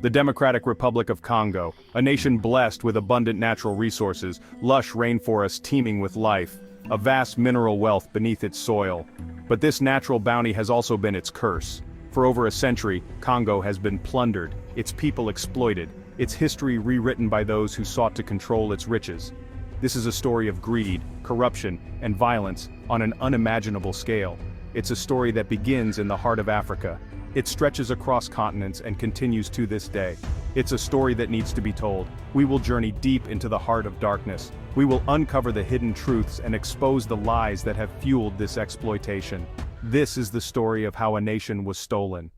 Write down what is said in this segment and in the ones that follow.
The Democratic Republic of Congo, a nation blessed with abundant natural resources, lush rainforests teeming with life, a vast mineral wealth beneath its soil. But this natural bounty has also been its curse. For over a century, Congo has been plundered, its people exploited, its history rewritten by those who sought to control its riches. This is a story of greed, corruption, and violence on an unimaginable scale. It's a story that begins in the heart of Africa. It stretches across continents and continues to this day. It's a story that needs to be told. We will journey deep into the heart of darkness. We will uncover the hidden truths and expose the lies that have fueled this exploitation. This is the story of how a nation was stolen.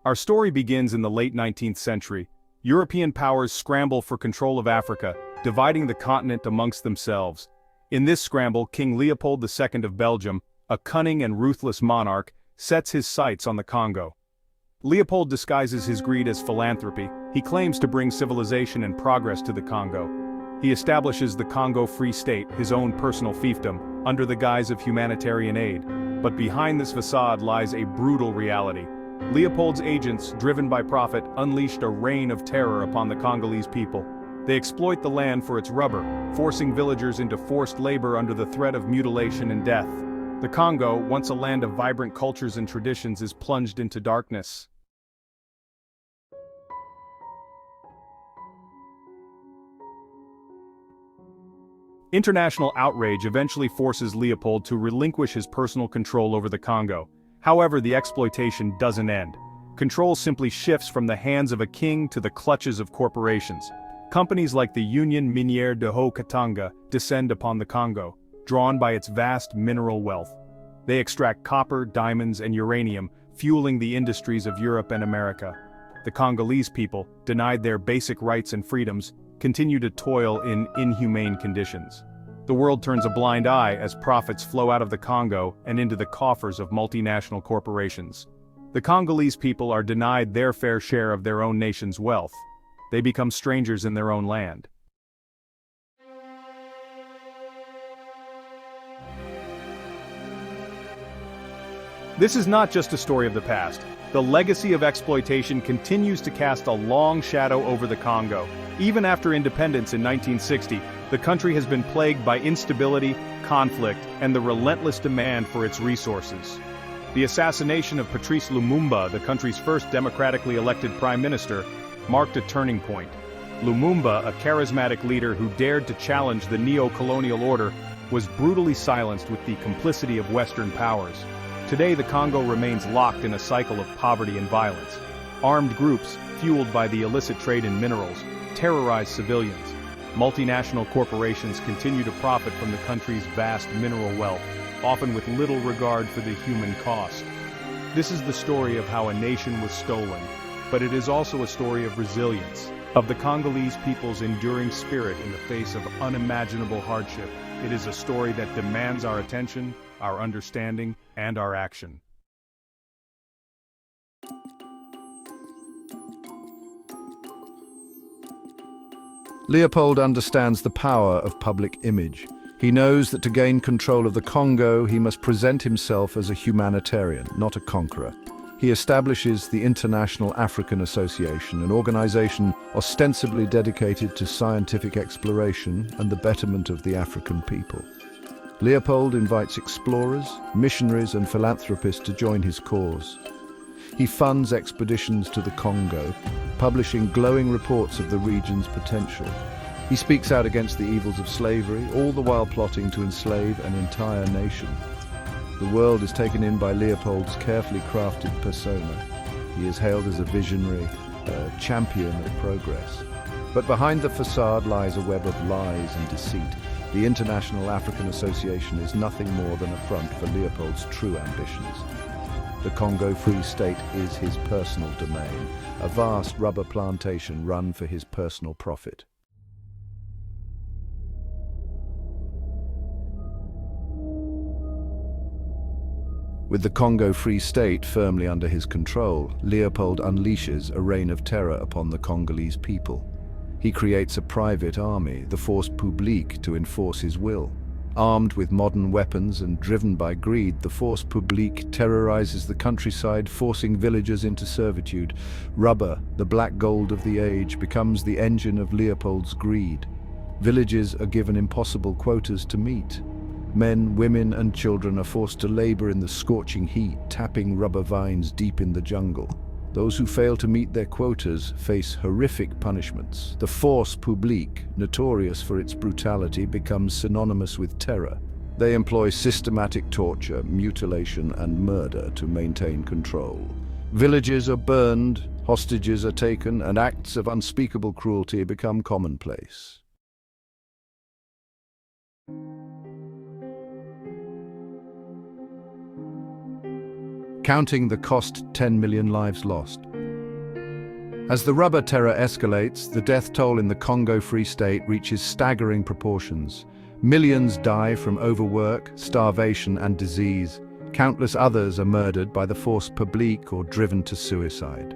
Our story begins in the late 19th century. European powers scramble for control of Africa, dividing the continent amongst themselves. In this scramble, King Leopold II of Belgium, a cunning and ruthless monarch, sets his sights on the Congo. Leopold disguises his greed as philanthropy. He claims to bring civilization and progress to the Congo. He establishes the Congo Free State, his own personal fiefdom, under the guise of humanitarian aid. But behind this facade lies a brutal reality. Leopold's agents, driven by profit, unleashed a reign of terror upon the Congolese people. They exploit the land for its rubber, forcing villagers into forced labor under the threat of mutilation and death. The Congo, once a land of vibrant cultures and traditions, is plunged into darkness. International outrage eventually forces Leopold to relinquish his personal control over the Congo. However, the exploitation doesn't end. Control simply shifts from the hands of a king to the clutches of corporations. Companies like the Union Minière de Haut-Katanga descend upon the Congo, drawn by its vast mineral wealth. They extract copper, diamonds, and uranium, fueling the industries of Europe and America. The Congolese people, denied their basic rights and freedoms, continue to toil in inhumane conditions. The world turns a blind eye as profits flow out of the Congo and into the coffers of multinational corporations. The Congolese people are denied their fair share of their own nation's wealth. They become strangers in their own land. This is not just a story of the past. The legacy of exploitation continues to cast a long shadow over the Congo. Even after independence in 1960, the country has been plagued by instability, conflict, and the relentless demand for its resources. The assassination of Patrice Lumumba, the country's first democratically elected prime minister, marked a turning point. Lumumba, a charismatic leader who dared to challenge the neo-colonial order, was brutally silenced with the complicity of Western powers. Today, the Congo remains locked in a cycle of poverty and violence. Armed groups, fueled by the illicit trade in minerals, terrorize civilians. Multinational corporations continue to profit from the country's vast mineral wealth, often with little regard for the human cost. This is the story of how a nation was stolen, but it is also a story of resilience, of the Congolese people's enduring spirit in the face of unimaginable hardship. It is a story that demands our attention, our understanding, and our action. Leopold understands the power of public image. He knows that to gain control of the Congo, he must present himself as a humanitarian, not a conqueror. He establishes the International African Association, an organization ostensibly dedicated to scientific exploration and the betterment of the African people. Leopold invites explorers, missionaries, and philanthropists to join his cause. He funds expeditions to the Congo, publishing glowing reports of the region's potential. He speaks out against the evils of slavery, all the while plotting to enslave an entire nation. The world is taken in by Leopold's carefully crafted persona. He is hailed as a visionary, a champion of progress. But behind the facade lies a web of lies and deceit. The International African Association is nothing more than a front for Leopold's true ambitions. The Congo Free State is his personal domain, a vast rubber plantation run for his personal profit. With the Congo Free State firmly under his control, Leopold unleashes a reign of terror upon the Congolese people. He creates a private army, the Force Publique, to enforce his will. Armed with modern weapons and driven by greed, the force publique terrorizes the countryside, forcing villagers into servitude. Rubber, the black gold of the age, becomes the engine of Leopold's greed. Villages are given impossible quotas to meet. Men, women, and children are forced to labor in the scorching heat, tapping rubber vines deep in the jungle. Those who fail to meet their quotas face horrific punishments. The force publique, notorious for its brutality, becomes synonymous with terror. They employ systematic torture, mutilation, and murder to maintain control. Villages are burned, hostages are taken, and acts of unspeakable cruelty become commonplace. Counting the cost, 10 million lives lost. As the rubber terror escalates, the death toll in the Congo Free State reaches staggering proportions. Millions die from overwork, starvation, and disease. Countless others are murdered by the force publique or driven to suicide.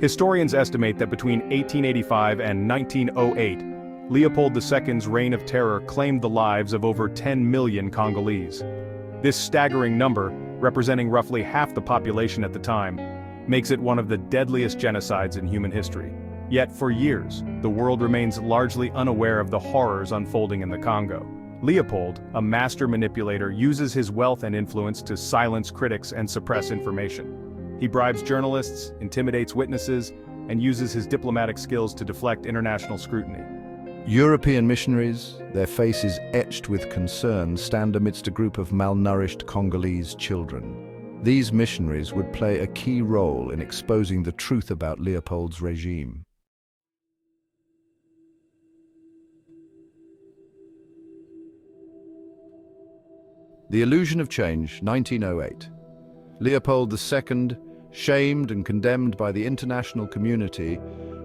Historians estimate that between 1885 and 1908, Leopold II's reign of terror claimed the lives of over 10 million Congolese. This staggering number, representing roughly half the population at the time, makes it one of the deadliest genocides in human history. Yet for years, the world remains largely unaware of the horrors unfolding in the Congo. Leopold, a master manipulator, uses his wealth and influence to silence critics and suppress information. He bribes journalists, intimidates witnesses, and uses his diplomatic skills to deflect international scrutiny. European missionaries, their faces etched with concern, stand amidst a group of malnourished Congolese children. These missionaries would play a key role in exposing the truth about Leopold's regime. The Illusion of Change, 1908. Leopold II, shamed and condemned by the international community,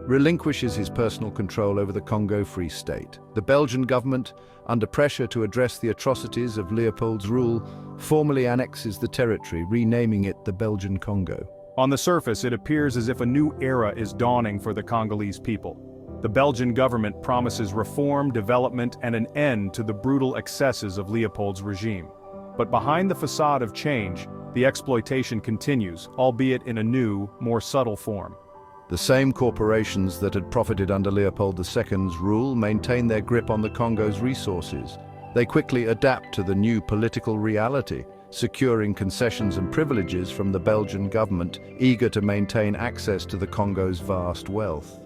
relinquishes his personal control over the Congo Free State. The Belgian government, under pressure to address the atrocities of Leopold's rule, formally annexes the territory, renaming it the Belgian Congo. On the surface, it appears as if a new era is dawning for the Congolese people. The Belgian government promises reform, development, and an end to the brutal excesses of Leopold's regime. But behind the facade of change, the exploitation continues, albeit in a new, more subtle form. The same corporations that had profited under Leopold II's rule maintain their grip on the Congo's resources. They quickly adapt to the new political reality, securing concessions and privileges from the Belgian government, eager to maintain access to the Congo's vast wealth.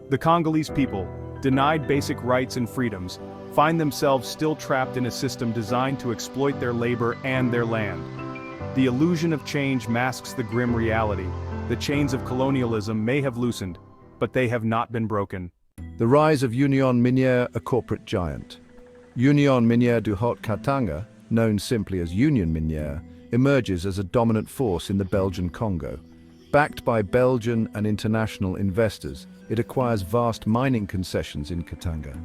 The Congolese people, denied basic rights and freedoms, find themselves still trapped in a system designed to exploit their labor and their land. The illusion of change masks the grim reality. The chains of colonialism may have loosened, but they have not been broken. The rise of Union Minière, a corporate giant. Union Minière du Haut-Katanga, known simply as Union Minière, emerges as a dominant force in the Belgian Congo. Backed by Belgian and international investors, it acquires vast mining concessions in Katanga.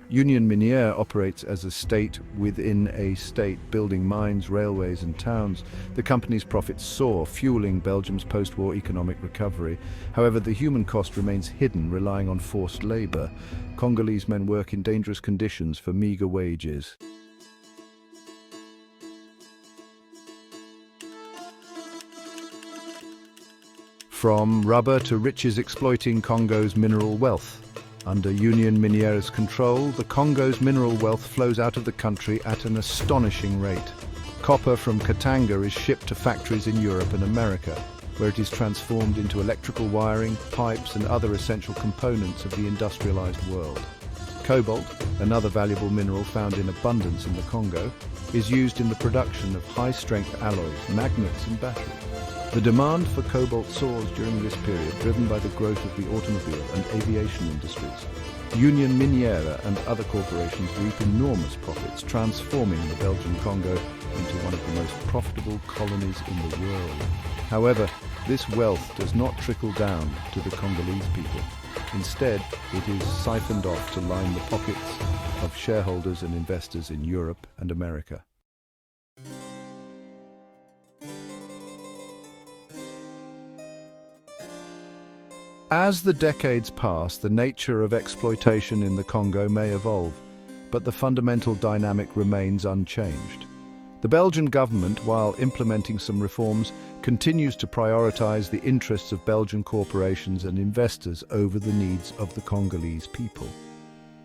Union Minière operates as a state within a state, building mines, railways, and towns. The company's profits soar, fueling Belgium's post-war economic recovery. However, the human cost remains hidden, relying on forced labor. Congolese men work in dangerous conditions for meager wages. From rubber to riches exploiting Congo's mineral wealth. Under Union Minière's control, the Congo's mineral wealth flows out of the country at an astonishing rate. Copper from Katanga is shipped to factories in Europe and America, where it is transformed into electrical wiring, pipes, and other essential components of the industrialized world. Cobalt, another valuable mineral found in abundance in the Congo, is used in the production of high-strength alloys, magnets, and batteries. The demand for cobalt soars during this period, driven by the growth of the automobile and aviation industries. Union Minière and other corporations reap enormous profits, transforming the Belgian Congo into one of the most profitable colonies in the world. However, this wealth does not trickle down to the Congolese people. Instead, it is siphoned off to line the pockets of shareholders and investors in Europe and America. As the decades pass, the nature of exploitation in the Congo may evolve. but the fundamental dynamic remains unchanged. The Belgian government, while implementing some reforms, continues to prioritize the interests of Belgian corporations and investors over the needs of the Congolese people.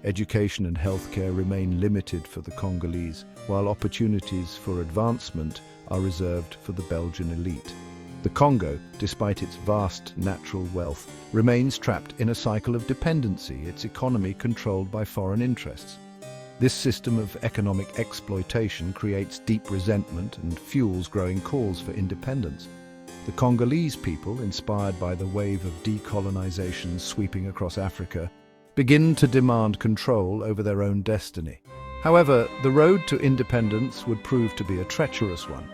Education and healthcare remain limited for the Congolese, while opportunities for advancement are reserved for the Belgian elite. The Congo, despite its vast natural wealth, remains trapped in a cycle of dependency, its economy controlled by foreign interests. This system of economic exploitation creates deep resentment and fuels growing calls for independence. The Congolese people, inspired by the wave of decolonization sweeping across Africa, begin to demand control over their own destiny. However, the road to independence would prove to be a treacherous one.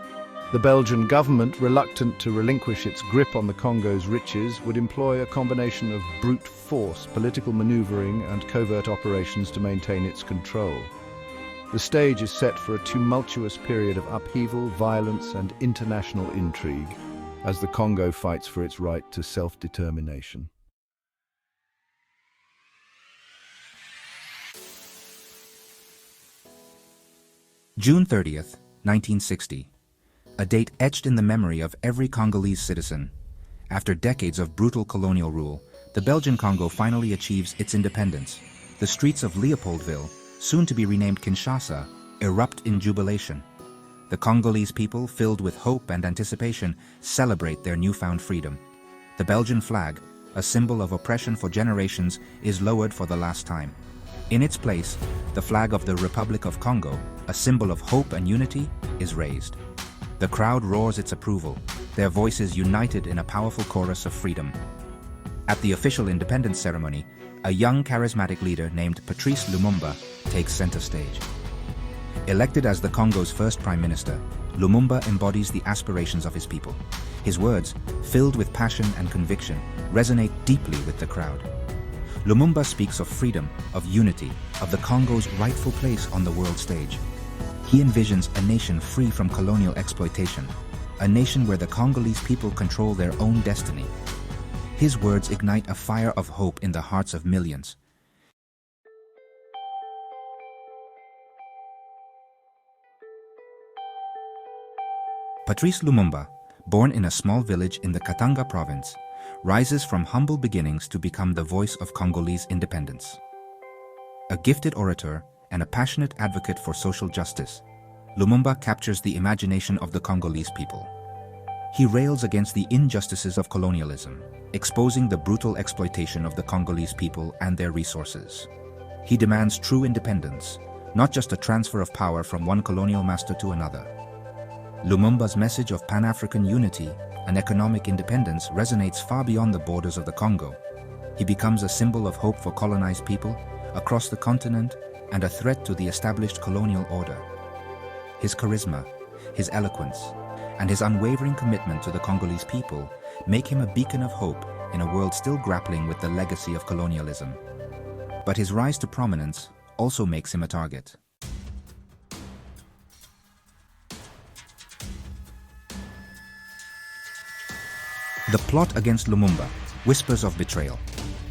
The Belgian government, reluctant to relinquish its grip on the Congo's riches, would employ a combination of brute force, political maneuvering, and covert operations to maintain its control. The stage is set for a tumultuous period of upheaval, violence, and international intrigue, as the Congo fights for its right to self-determination. June 30th, 1960. A date etched in the memory of every Congolese citizen. After decades of brutal colonial rule, the Belgian Congo finally achieves its independence. The streets of Leopoldville, soon to be renamed Kinshasa, erupt in jubilation. The Congolese people, filled with hope and anticipation, celebrate their newfound freedom. The Belgian flag, a symbol of oppression for generations, is lowered for the last time. In its place, the flag of the Republic of Congo, a symbol of hope and unity, is raised. The crowd roars its approval, their voices united in a powerful chorus of freedom. At the official independence ceremony, a young charismatic leader named Patrice Lumumba takes center stage. Elected as the Congo's first prime minister, Lumumba embodies the aspirations of his people. His words, filled with passion and conviction, resonate deeply with the crowd. Lumumba speaks of freedom, of unity, of the Congo's rightful place on the world stage. He envisions a nation free from colonial exploitation, a nation where the Congolese people control their own destiny. His words ignite a fire of hope in the hearts of millions. Patrice Lumumba, born in a small village in the Katanga province, rises from humble beginnings to become the voice of Congolese independence. A gifted orator and a passionate advocate for social justice, Lumumba captures the imagination of the Congolese people. He rails against the injustices of colonialism, exposing the brutal exploitation of the Congolese people and their resources. He demands true independence, not just a transfer of power from one colonial master to another. Lumumba's message of Pan-African unity and economic independence resonates far beyond the borders of the Congo. He becomes a symbol of hope for colonized people across the continent and a threat to the established colonial order. His charisma, his eloquence, and his unwavering commitment to the Congolese people make him a beacon of hope in a world still grappling with the legacy of colonialism. But his rise to prominence also makes him a target. The plot against Lumumba, whispers of betrayal.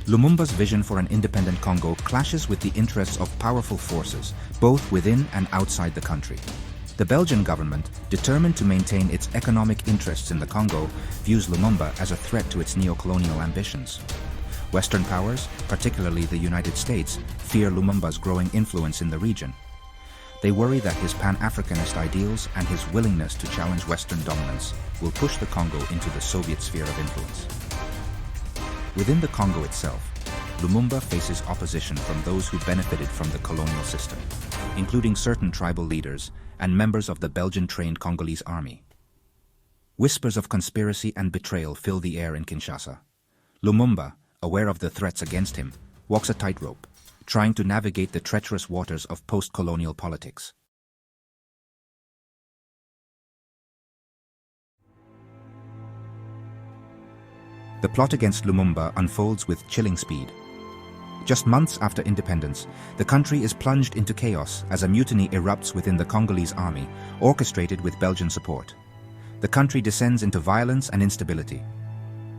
Lumumba's vision for an independent Congo clashes with the interests of powerful forces, both within and outside the country. The Belgian government, determined to maintain its economic interests in the Congo, views Lumumba as a threat to its neocolonial ambitions. Western powers, particularly the United States, fear Lumumba's growing influence in the region. They worry that his Pan-Africanist ideals and his willingness to challenge Western dominance will push the Congo into the Soviet sphere of influence. Within the Congo itself, Lumumba faces opposition from those who benefited from the colonial system, including certain tribal leaders and members of the Belgian-trained Congolese army. Whispers of conspiracy and betrayal fill the air in Kinshasa. Lumumba, aware of the threats against him, walks a tightrope, trying to navigate the treacherous waters of post-colonial politics. The plot against Lumumba unfolds with chilling speed. Just months after independence, the country is plunged into chaos as a mutiny erupts within the Congolese army, orchestrated with Belgian support. The country descends into violence and instability.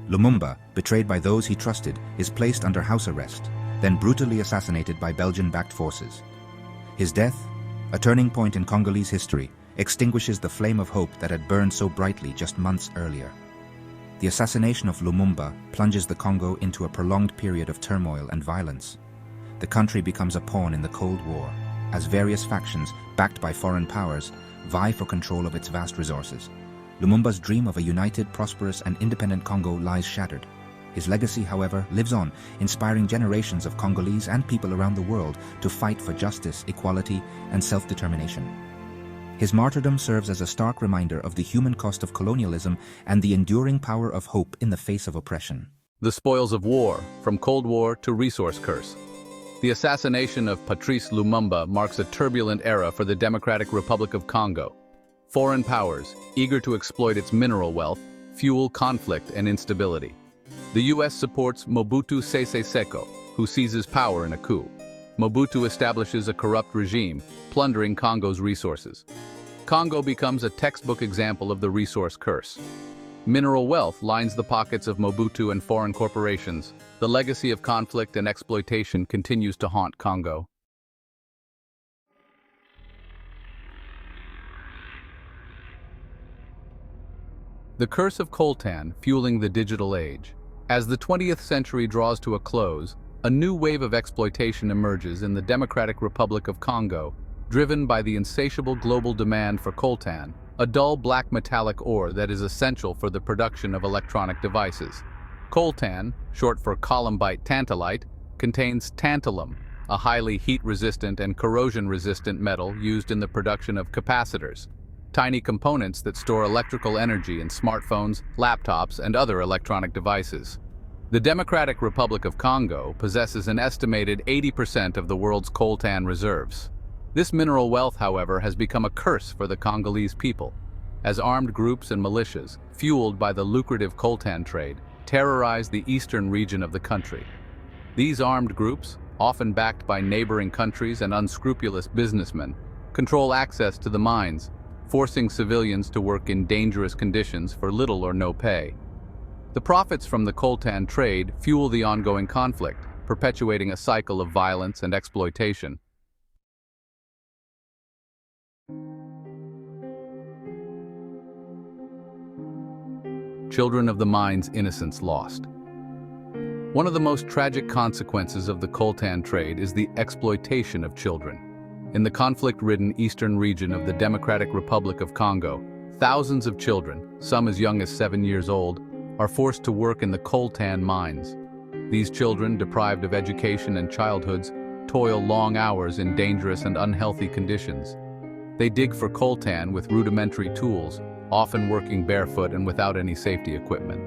Lumumba, betrayed by those he trusted, is placed under house arrest, then brutally assassinated by Belgian-backed forces. His death, a turning point in Congolese history, extinguishes the flame of hope that had burned so brightly just months earlier. The assassination of Lumumba plunges the Congo into a prolonged period of turmoil and violence. The country becomes a pawn in the Cold War, as various factions, backed by foreign powers, vie for control of its vast resources. Lumumba's dream of a united, prosperous, and independent Congo lies shattered. His legacy, however, lives on, inspiring generations of Congolese and people around the world to fight for justice, equality, and self-determination. His martyrdom serves as a stark reminder of the human cost of colonialism and the enduring power of hope in the face of oppression. The spoils of war, from Cold War to resource curse. The assassination of Patrice Lumumba marks a turbulent era for the Democratic Republic of Congo. Foreign powers, eager to exploit its mineral wealth, fuel conflict and instability. The U.S. supports Mobutu Sese Seko, who seizes power in a coup. Mobutu establishes a corrupt regime, plundering Congo's resources. Congo becomes a textbook example of the resource curse. Mineral wealth lines the pockets of Mobutu and foreign corporations. The legacy of conflict and exploitation continues to haunt Congo. The curse of coltan fueling the digital age. As the 20th century draws to a close, a new wave of exploitation emerges in the Democratic Republic of Congo, driven by the insatiable global demand for coltan, a dull black metallic ore that is essential for the production of electronic devices. Coltan, short for columbite tantalite, contains tantalum, a highly heat-resistant and corrosion-resistant metal used in the production of capacitors, tiny components that store electrical energy in smartphones, laptops, and other electronic devices. The Democratic Republic of Congo possesses an estimated 80% of the world's coltan reserves. This mineral wealth, however, has become a curse for the Congolese people, as armed groups and militias, fueled by the lucrative coltan trade, terrorize the eastern region of the country. These armed groups, often backed by neighboring countries and unscrupulous businessmen, control access to the mines, forcing civilians to work in dangerous conditions for little or no pay. The profits from the coltan trade fuel the ongoing conflict, perpetuating a cycle of violence and exploitation. Children of the mine's innocence lost. One of the most tragic consequences of the coltan trade is the exploitation of children. In the conflict-ridden eastern region of the Democratic Republic of Congo, thousands of children, some as young as 7 years old, are forced to work in the coltan mines. These children, deprived of education and childhoods, toil long hours in dangerous and unhealthy conditions. They dig for coltan with rudimentary tools, often working barefoot and without any safety equipment.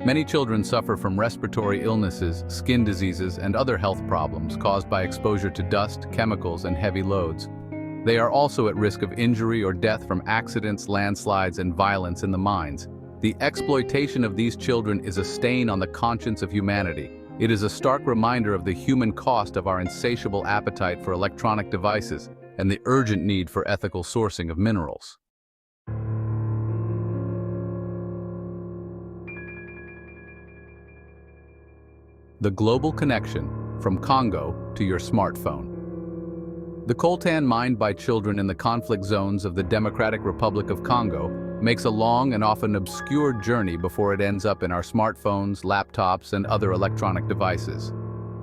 Many children suffer from respiratory illnesses, skin diseases, and other health problems caused by exposure to dust, chemicals, and heavy loads. They are also at risk of injury or death from accidents, landslides, and violence in the mines. The exploitation of these children is a stain on the conscience of humanity. It is a stark reminder of the human cost of our insatiable appetite for electronic devices and the urgent need for ethical sourcing of minerals. The global connection, from Congo to your smartphone. The coltan mined by children in the conflict zones of the Democratic Republic of Congo makes a long and often obscure journey before it ends up in our smartphones, laptops, and other electronic devices.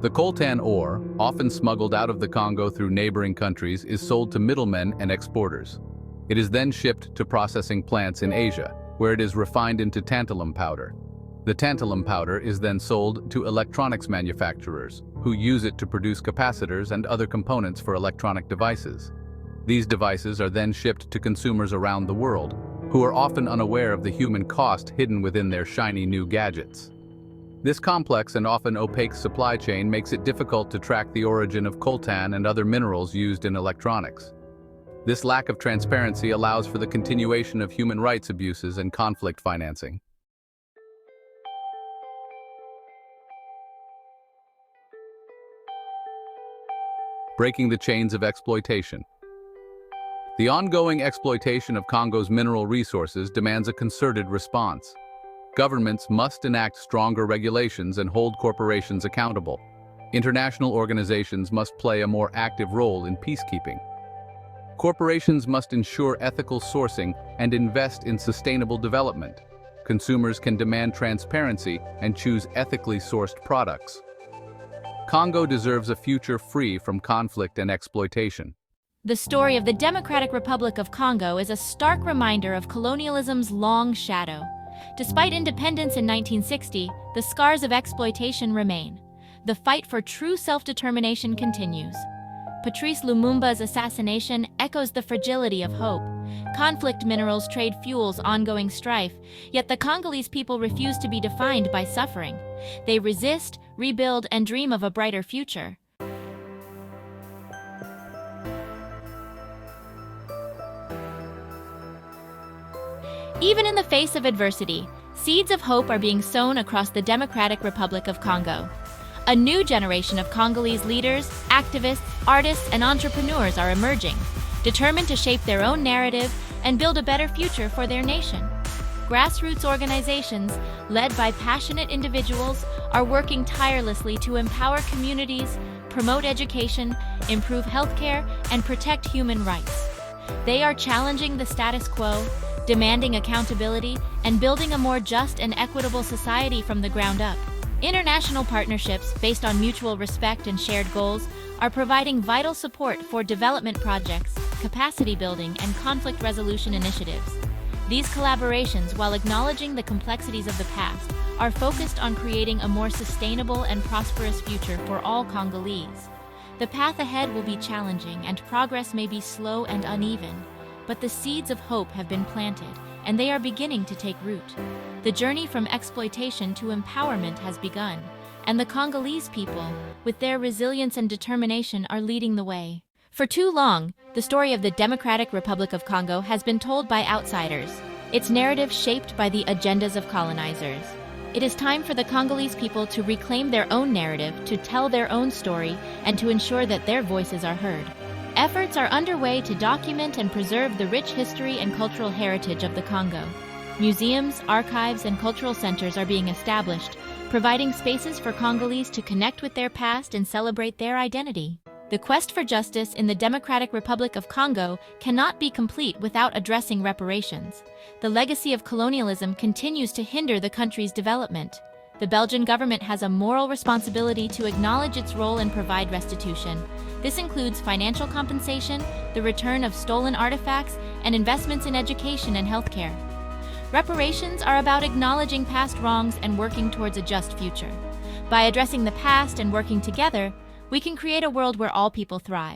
The coltan ore, often smuggled out of the Congo through neighboring countries, is sold to middlemen and exporters. It is then shipped to processing plants in Asia, where it is refined into tantalum powder. The tantalum powder is then sold to electronics manufacturers, who use it to produce capacitors and other components for electronic devices. These devices are then shipped to consumers around the world, who are often unaware of the human cost hidden within their shiny new gadgets. This complex and often opaque supply chain makes it difficult to track the origin of coltan and other minerals used in electronics. This lack of transparency allows for the continuation of human rights abuses and conflict financing. Breaking the chains of exploitation. The ongoing exploitation of Congo's mineral resources demands a concerted response. Governments must enact stronger regulations and hold corporations accountable. International organizations must play a more active role in peacekeeping. Corporations must ensure ethical sourcing and invest in sustainable development. Consumers can demand transparency and choose ethically sourced products. Congo deserves a future free from conflict and exploitation. The story of the Democratic Republic of Congo is a stark reminder of colonialism's long shadow. Despite independence in 1960, the scars of exploitation remain. The fight for true self-determination continues. Patrice Lumumba's assassination echoes the fragility of hope. Conflict minerals trade fuels ongoing strife, yet the Congolese people refuse to be defined by suffering. They resist, rebuild, and dream of a brighter future. Even in the face of adversity, seeds of hope are being sown across the Democratic Republic of Congo. A new generation of Congolese leaders, activists, artists, and entrepreneurs are emerging, determined to shape their own narrative and build a better future for their nation. Grassroots organizations, led by passionate individuals, are working tirelessly to empower communities, promote education, improve healthcare, and protect human rights. They are challenging the status quo, demanding accountability, and building a more just and equitable society from the ground up. International partnerships based on mutual respect and shared goals are providing vital support for development projects, capacity building, and conflict resolution initiatives. These collaborations, while acknowledging the complexities of the past, are focused on creating a more sustainable and prosperous future for all Congolese. The path ahead will be challenging and progress may be slow and uneven, but the seeds of hope have been planted, and they are beginning to take root. The journey from exploitation to empowerment has begun, and the Congolese people, with their resilience and determination, are leading the way. For too long, the story of the Democratic Republic of Congo has been told by outsiders, its narrative shaped by the agendas of colonizers. It is time for the Congolese people to reclaim their own narrative, to tell their own story, and to ensure that their voices are heard. Efforts are underway to document and preserve the rich history and cultural heritage of the Congo. Museums, archives, and cultural centers are being established, providing spaces for Congolese to connect with their past and celebrate their identity. The quest for justice in the Democratic Republic of Congo cannot be complete without addressing reparations. The legacy of colonialism continues to hinder the country's development. The Belgian government has a moral responsibility to acknowledge its role and provide restitution. This includes financial compensation, the return of stolen artifacts, and investments in education and healthcare. Reparations are about acknowledging past wrongs and working towards a just future. By addressing the past and working together, we can create a world where all people thrive.